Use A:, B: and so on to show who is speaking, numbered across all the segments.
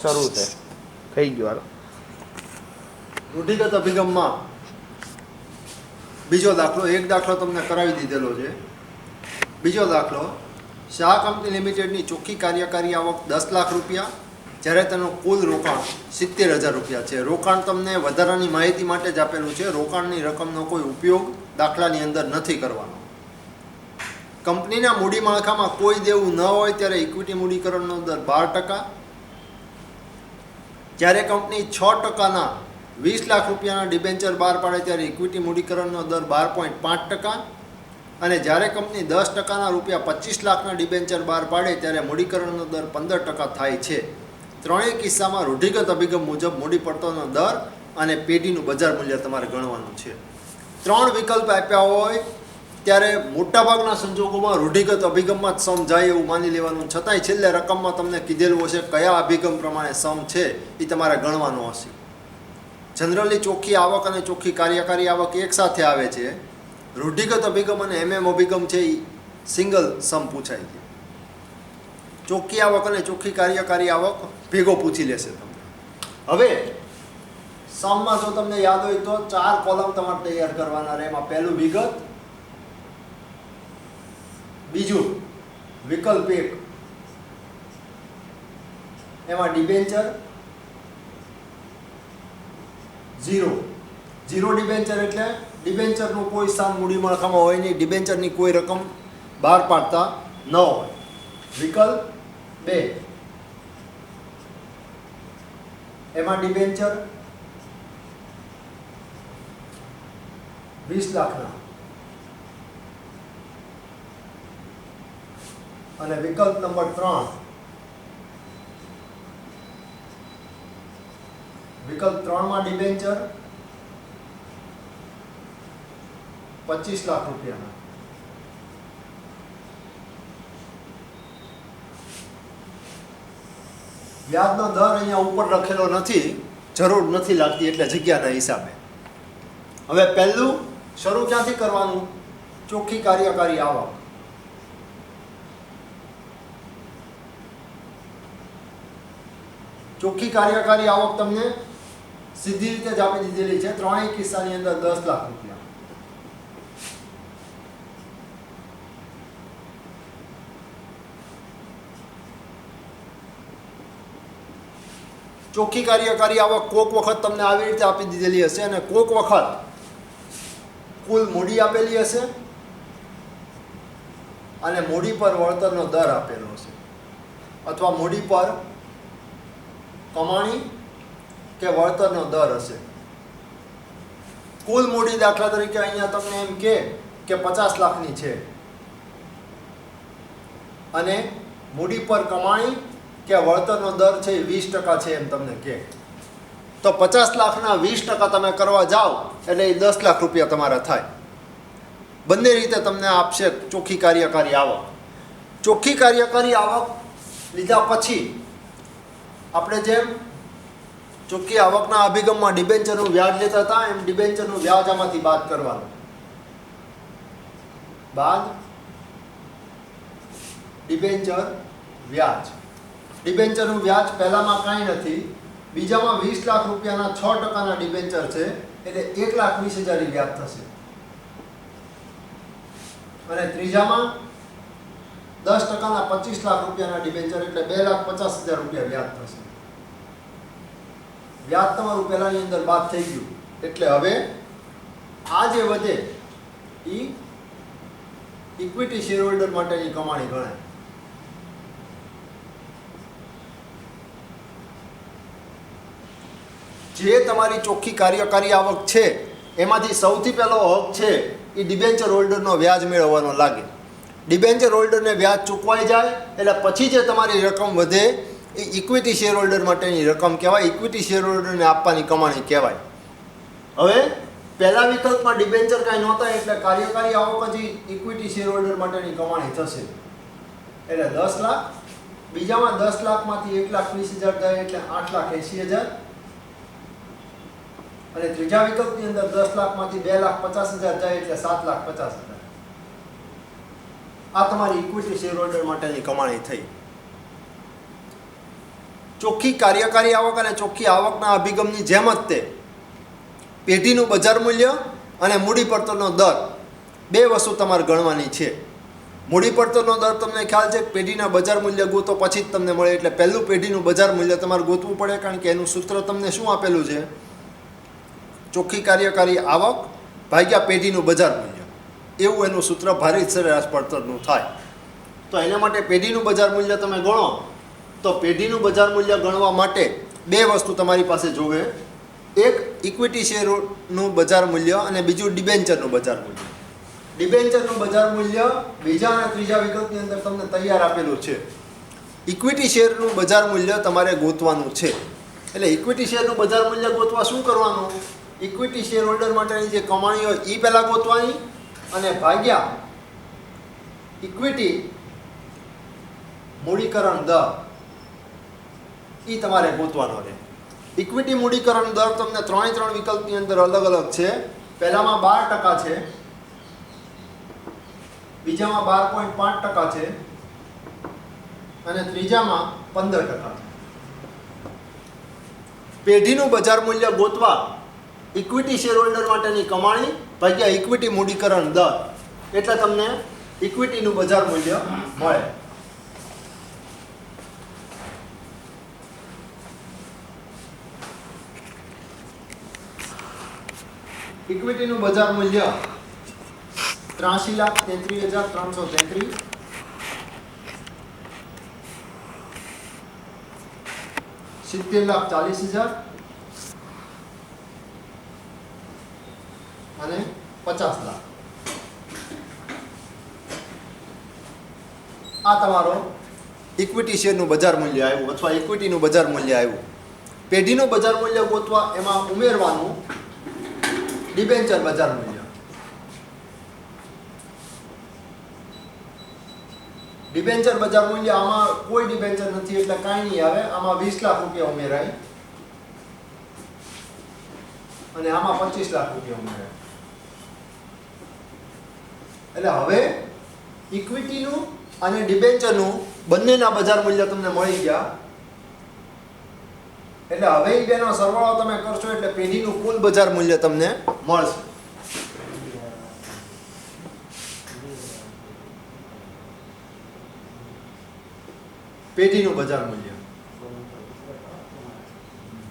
A: શરૂ છે થઈ ગયું હાલો
B: રૂઢિગત અભિગમમાં બીજો દાખલો એક દાખલો તમને કરાવી દીધેલો છે બીજો દાખલો શાહ કંપની લિમિટેડની ચોખ્ખી કાર્યકારી આવક 10 લાખ રૂપિયા જ્યારે તેનું કુલ રોકાણ 70,000 રૂપિયા છે રોકાણ તમને વધારાની માહિતી માટે જ આપેલું છે રોકાણની રકમનો કોઈ ઉપયોગ દાખલાની અંદર નથી કરવાનો કંપનીના મૂડી માળખામાં કોઈ દેવું ન હોય ત્યારે ઇક્વિટી મૂડીકરણનો દર 12%, જ્યારે કંપની 6%ના 20 લાખ રૂપિયાના ડિબેન્ચર બહાર પાડે ત્યારે ઇક્વિટી મૂડીકરણનો દર 12.5%, અને જ્યારે કંપની 10%ના રૂપિયા 25 લાખના ડિબેન્ચર બહાર પાડે ત્યારે મૂડીકરણનો દર 15% થાય છે. ત્રણેય કિસ્સામાં રૂઢિગત અભિગમ મુજબ મૂડી પડતરનો દર અને પેઢીનું બજાર મૂલ્ય તમારે ગણવાનું છે. 3 વિકલ્પ આપ્યા હોય ત્યારે મોટાભાગના સંજોગોમાં રૂઢિગત અભિગમમાં જ સમ જાય એવું માની લેવાનું, છતાંય છેલ્લે રકમમાં તમને કીધેલું હશે કયા અભિગમ પ્રમાણે સમ છે એ તમારે ગણવાનો હશે. જનરલી ચોખ્ખી આવક અને ચોખ્ખી કાર્યકારી આવક એક સાથે આવે છે. રૂઢિગત અભિગમ અને અભિગમ છે એ સિંગલ સમ પૂછાય છે. ચોખ્ખી આવક અને ચોખ્ખી કાર્યકારી આવક ભેગો પૂછી લેશે તમને. હવે સમમાં જો તમને યાદ હોય તો 4 કોલમ તમારે તૈયાર કરવાના રહે. એમાં પહેલું વિગત, બીજું વિકલ્પ 1 એમાં ડિબેન્ચર 0 ડિબેન્ચર એટલે ડિબેન્ચરનું કોઈ સ્થાન મૂડી માળખામાં હોય નહીં, ડિબેન્ચરની કોઈ રકમ બહાર પાડતા ન હોય. વિકલ્પ 2 એમાં ડિબેન્ચર 20 લાખના, અને વિકલ્પ નંબર 3 વિકલ્પ 3 માં ડિબેન્ચર 25 લાખ રૂપિયાના. વ્યાજનો દર અહીંયા ઉપર લખેલો નથી, જરૂર નથી લાગતી એટલે જગ્યાના હિસાબે. હવે પહેલું શરૂ ક્યાંથી કરવાનું? ચોખ્ખી કાર્યકારી આવક. ચોખ્ખી કાર્યકારી આવક તમને સીધી રીતે જ આપી દીધેલી છે. ત્રણેય કિસ્સાની અંદર 10 લાખ રૂપિયા. ચોખ્ખી કાર્યકારી આવક કોક વખત તમને આવી રીતે આપી દીધેલી હશે અને કોક વખત કુલ મૂડી આપેલી હશે અને મૂડી પર વળતરનો દર આપેલો હશે, અથવા મૂડી પર કમાણી કે વળતરનો દર હશે. કુલ મૂડી દાખલા તરીકે અહીંયા તમને એમ કે 50 લાખની છે અને મૂડી પર કમાણી કે વળતરનો દર છે એ 20% છે એમ તમને કહે, તો 50 લાખના 20% તમે કરવા જાઓ એટલે એ 10 લાખ રૂપિયા તમારા થાય. બંને રીતે તમને આપશે ચોખ્ખી કાર્યકારી આવક. ચોખ્ખી કાર્યકારી આવક લીધા પછી આપણે જેમ ચોખ્ખી આવકના અભિગમમાં ડિબેન્ચરનું વ્યાજ લેતા હતા એમ ડિબેન્ચરનું વ્યાજ આમાંથી બાદ કરવાનું. બાદ ડિબેન્ચર વ્યાજ. ડિબેન્ચરનું વ્યાજ પહેલામાં કાંઈ નથી, બીજામાં 20 લાખ રૂપિયાના 6%ના ડિબેન્ચર છે એટલે 1,20,000 વ્યાજ થશે, અને ત્રીજામાં 10%ના 25 લાખ રૂપિયાના ડિબેન્ચર એટલે 2,50,000 રૂપિયા વ્યાજ થશે. વ્યાજ તમારું પહેલાની અંદર બાદ થઈ ગયું એટલે હવે આ જે વધે એ ઇક્વિટી શેરહોલ્ડર માટેની કમાણી ગણાય. જે તમારી ચોખ્ખી કાર્યકારી આવક છે એમાંથી સૌથી પહેલો હક છે એ ડિબેન્ચર હોલ્ડરનો વ્યાજ મેળવવાનો લાગે. ડિબેન્ચર હોલ્ડરને વ્યાજ ચૂકવાઈ જાય એટલે પછી જે તમારી રકમ વધે એ ઇક્વિટી શેર હોલ્ડર માટેની રકમ કહેવાય, ઇક્વિટી શેર હોલ્ડરને આપવાની કમાણી કહેવાય. હવે પહેલા વિકલ્પમાં ડિબેન્ચર કાંઈ નહોતા એટલે કાર્યકારી આવક જ ઇક્વિટી શેર હોલ્ડર માટેની કમાણી થશે એટલે 10 લાખ, બીજામાં 10 લાખમાંથી 1,20,000 જાય એટલે 8,80,000, અને ત્રીજા વિકલ્પની અંદર 10 લાખમાંથી 2,50,000 જાય એટલે 7,50,000. આ તમારી ઇક્વિટી શેર હોલ્ડર માટેની કમાણી થઈ. ચોખ્ખી કાર્યકારી આવક અને ચોખ્ખી આવકના અભિગમની જેમ જ તે પેઢીનું બજાર મૂલ્ય અને મૂડી પડતરનો દર બે વસ્તુ તમારે ગણવાની છે. મૂડી પડતરનો દર તમને ખ્યાલ છે કે પેઢીના બજાર મૂલ્ય ગોતો પછી જ તમને મળે, એટલે પહેલું પેઢીનું બજાર મૂલ્ય તમારે ગોતવું પડે, કારણ કે એનું સૂત્ર તમને શું આપેલું છે? ચોખ્ખી કાર્યકારી આવક ભાગ્યા પેઢીનું બજાર મૂલ્ય, એવું એનું સૂત્ર ભારિત સરેરાશ પડતરનું થાય. તો એના માટે પેઢીનું બજાર મૂલ્ય તમે ગણો તો પેઢીનું બજાર મૂલ્ય ગણવા માટે બે વસ્તુ તમારી પાસે જોવે, એક ઇક્વિટી શેરનું બજાર મૂલ્ય અને બીજું ડિબેન્ચરનું બજાર મૂલ્ય. ડિબેન્ચરનું બજાર મૂલ્ય બીજા અને ત્રીજા વિકલ્પની અંદર તમને તૈયાર આપેલું છે. ઇક્વિટી શેરનું બજાર મૂલ્ય તમારે ગોતવાનું છે. એટલે ઇક્વિટી શેરનું બજાર મૂલ્ય ગોતવા શું કરવાનું? ઇક્વિટી શેર હોલ્ડર માટેની જે કમાણી હોય એ પહેલાં ગોતવાની અને ભાગ્યા ઇક્વિટી મૂડીકરણ દર એ તમારે ગોતવાનો રહે. ઇક્વિટી મૂડીકરણ દર તમને ત્રણ વિકલ્પની અંદર અલગ અલગ છે. પહેલામાં 12% છે, બીજામાં 12.5% છે અને ત્રીજામાં 15% છે. પેઢીનું બજાર મૂલ્ય ગોતવા ઇક્વિટી શેર હોલ્ડર માટેની કમાણી ભાગ્યા ઇક્વિટી મૂડીકરણ દર, એટલે તમને ઇક્વિટીનું બજાર મૂલ્ય મળે. ઇક્વિટીનું બજાર મૂલ્ય 83,33,333, 70,40,000 અને 50 લાખ. આ તમારો ઇક્વિટી શેરનું બજાર મૂલ્ય આવ્યું અથવા ઇક્વિટીનું બજાર મૂલ્ય આવ્યું. પેઢીનું બજાર મૂલ્ય ગોતવા એમાં ઉમેરવાનું ડિબેન્ચર બજાર મૂલ્ય. ડિબેન્ચર બજાર મૂલ્ય આમાં કોઈ ડિબેન્ચર નથી એટલે કાંઈ નહીં આવે. આમાં 20 લાખ રૂપિયા ઉમેરાય અને આમાં 25 લાખ રૂપિયા ઉમેરાય. એટલે હવે ઇક્વિટીનું અને ડિબેન્ચરનું બંનેના બજાર મૂલ્ય તમને મળી ગયા. એટલે હવે એ બેનો સરવાળો તમે કરશો એટલે પેઢીનું કુલ બજાર મૂલ્ય તમને મળશે. પેઢીનું બજાર મૂલ્ય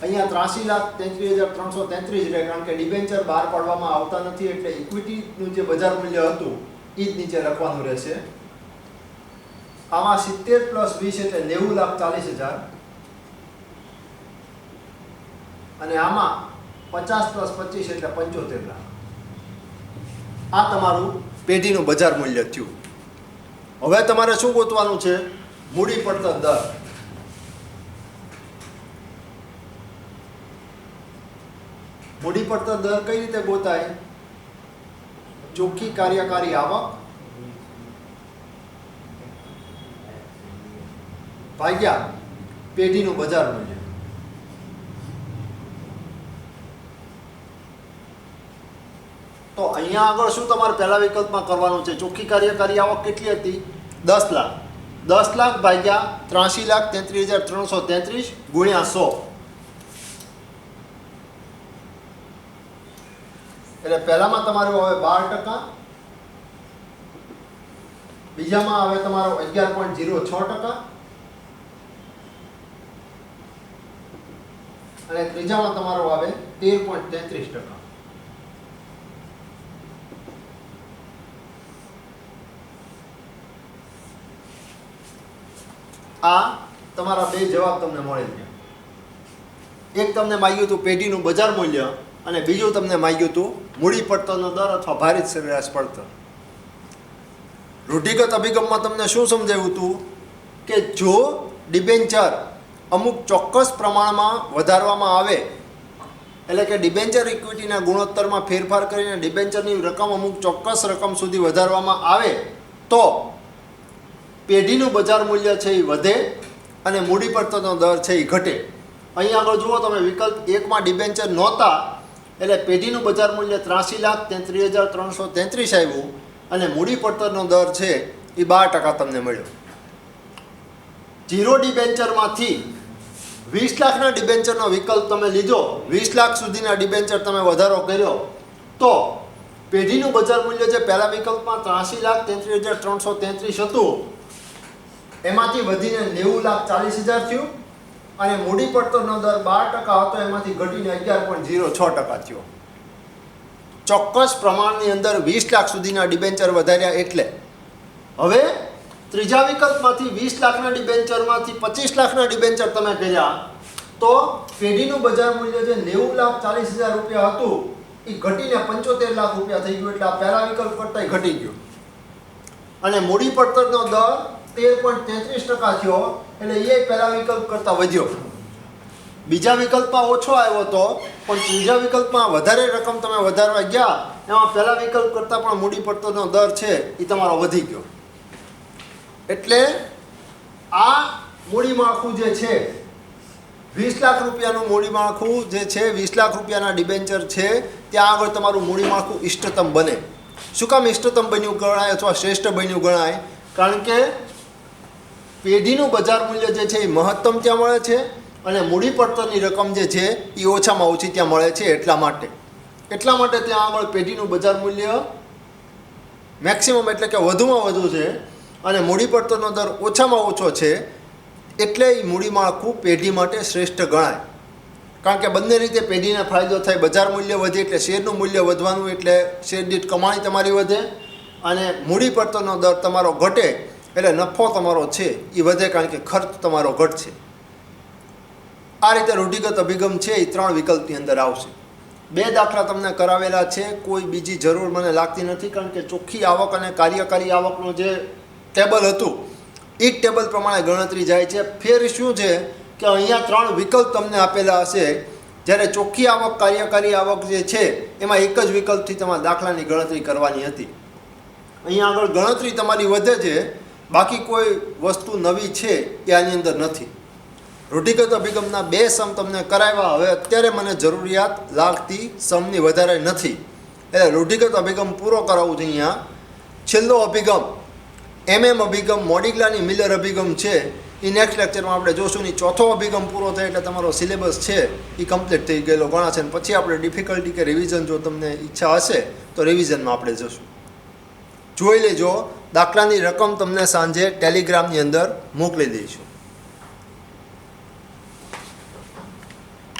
B: અહીંયા 83,33,333 રહે, કારણ કે ડિબેન્ચર બહાર પાડવામાં આવતા નથી એટલે ઇક્વિટીનું જે બજાર મૂલ્ય હતું એ જ નીચે લખવાનું રહેશે. આમાં 70 + 20 એટલે 90,40,000 અને આમાં 50 + 25 એટલે 75 લાખ. આ તમારું પેઢીનું બજાર મૂલ્ય થયું. હવે તમારે શું ગોતવાનું છે? મૂડી પડતર દર. મૂડી પડતર દર કઈ રીતે ગોતાય? ચોખ્ખી કાર્યકારી આવક ભાગ્યા પેઢીનું બજાર મૂલ્ય. તો અહીંયા આગળ શું તમારે પહેલા વિકલ્પમાં કરવાનું છે? ચોખ્ખી કાર્યકારી આવક કેટલી હતી? 10 લાખ. 10 લાખ ભાગ્યા 83,33,333 ગુણ્યા 100. એટલે પહેલામાં તમારું આવે 12%, બીજામાં આવે તમારો 11.06% અને ત્રીજામાં તમારો આવે 13.33%. આ તમારા બે જવાબ તમને મળી ગયા. એક તમને માંગ્યું હતું પેઢીનું બજાર મૂલ્ય અને બીજું તમને માંગ્યું હતું મૂડી પડતરનો દર અથવા ભારિત સરેરાશ પડતર. રૂઢિગત અભિગમમાં તમને શું સમજાવ્યું હતું કે જો ડિબેન્ચર અમુક ચોક્કસ પ્રમાણમાં વધારવામાં આવે, એટલે કે ડિબેન્ચર ઇક્વિટીના ગુણોત્તરમાં ફેરફાર કરીને ડિબેન્ચરની રકમ અમુક ચોક્કસ રકમ સુધી વધારવામાં આવે તો પેઢીનું બજાર મૂલ્ય છે એ વધે અને મૂડી પડતરનો દર છે એ ઘટે. અહીં આગળ જુઓ તમે વિકલ્પ 1માં ડિબેન્ચર નહોતા એટલે પેઢીનું બજાર મૂલ્ય 83,33,333 આવ્યું અને મૂડી પડતરનો દર છે એ 12% તમને મળ્યો. 0 ડિબેન્ચરમાંથી 20 લાખના ડિબેન્ચરનો વિકલ્પ તમે લીધો, 20 લાખ સુધીના ડિબેન્ચર તમે વધારો કર્યો, તો પેઢીનું બજાર મૂલ્ય જે પહેલા વિકલ્પમાં 83,33,333 હતું, એમાંથી વધીને 90,40,000 થયું અને મૂડી પડતરનો દર 12% હતો, એમાંથી ઘટીને 11.06% થયો. ચોક્કસ પ્રમાણની અંદર 20 લાખ સુધીના ડિબેન્ચર વધાર્યા. એટલે હવે ત્રીજા વિકલ્પમાંથી 20 લાખના ડિબેન્ચરમાંથી 25 લાખના ડિબેન્ચર તમે કર્યા, તો પેઢીનું બજાર મૂલ્ય જે 90,40,000 રૂપિયા હતું એ ઘટીને 75 લાખ રૂપિયા થઈ ગયું. એટલે આ પહેલા વિકલ્પ કરતાં ઘટી ગયું અને મૂડી પડતરનો દર 13.33% થયો. એટલે એ પહેલા વિકલ્પ કરતાં વધ્યો. બીજા વિકલ્પમાં ઓછો આવ્યો હતો, પણ ત્રીજા વિકલ્પમાં વધારે રકમ તમે વધારવા ગયા, એમાં પહેલા વિકલ્પ કરતાં પણ મૂડી પડતરનો દર છે એ તમારો વધી ગયો. એટલે આ મૂડી માળખું જે છે 20 લાખ રૂપિયાનું મૂડી માળખું જે છે, 20 લાખ રૂપિયાના ડિબેન્ચર છે, ત્યાં આગળ તમારું મૂડી માળખું ઇષ્ટતમ બને. શું કામ ઇષ્ટતમ બન્યું ગણાય અથવા શ્રેષ્ઠ બન્યું ગણાય? કારણ કે પેઢીનું બજાર મૂલ્ય જે છે એ મહત્તમ ત્યાં મળે છે અને મૂડી પડતરની રકમ જે છે એ ઓછામાં ઓછી ત્યાં મળે છે. એટલા માટે ત્યાં આગળ પેઢીનું બજાર મૂલ્ય મેક્સિમમ એટલે કે વધુમાં વધુ છે અને મૂડી પડતરનો દર ઓછામાં ઓછો છે. એટલે એ મૂડી માળખું પેઢી માટે શ્રેષ્ઠ ગણાય. કારણ કે બંને રીતે પેઢીને ફાયદો થાય. બજાર મૂલ્ય વધે એટલે શેરનું મૂલ્ય વધવાનું, એટલે શેર દીઠ કમાણી તમારી વધે, અને મૂડી પડતરનો દર તમારો ઘટે એટલે નફો તમારો છે એ વધે, કારણ કે ખર્ચ તમારો ઘટશે. આ રીતે રૂઢિગત અભિગમ છે એ 3 વિકલ્પની અંદર આવશે. 2 દાખલા તમને કરાવેલા છે, કોઈ બીજી જરૂર મને લાગતી નથી, કારણ કે ચોખ્ખી આવક અને કાર્યકારી આવકનું જે ટેબલ હતું એ જ ટેબલ પ્રમાણે ગણતરી જાય છે. ફેર શું છે કે અહીંયા 3 વિકલ્પ તમને આપેલા હશે, જ્યારે ચોખ્ખી આવક કાર્યકારી આવક જે છે એમાં એક જ વિકલ્પથી તમારે દાખલાની ગણતરી કરવાની હતી. અહીંયા આગળ ગણતરી તમારી વધે છે, બાકી કોઈ વસ્તુ નવી છે એ આની અંદર નથી. રૂઢિગત અભિગમના 2 સમ તમને કરાવ્યા. હવે અત્યારે મને જરૂરિયાત લાગતી સમની વધારે નથી, એટલે રૂઢિગત અભિગમ પૂરો કરાવવું છે. અહીંયા છેલ્લો અભિગમ અભિગમ મોડિગ્લાની મિલર અભિગમ છે, એ નેક્સ્ટ લેક્ચરમાં આપણે જોશું. ની ચોથો અભિગમ પૂરો થાય એટલે તમારો સિલેબસ છે એ કમ્પ્લીટ થઈ ગયેલો ગણાશે. અને પછી આપણે ડિફિકલ્ટી કે રિવિઝન જો તમને ઈચ્છા હશે તો રિવિઝનમાં આપણે જશું. જોઈ લેજો, દાખલાની રકમ તમને સાંજે ટેલિગ્રામની અંદર મોકલી દઈશું.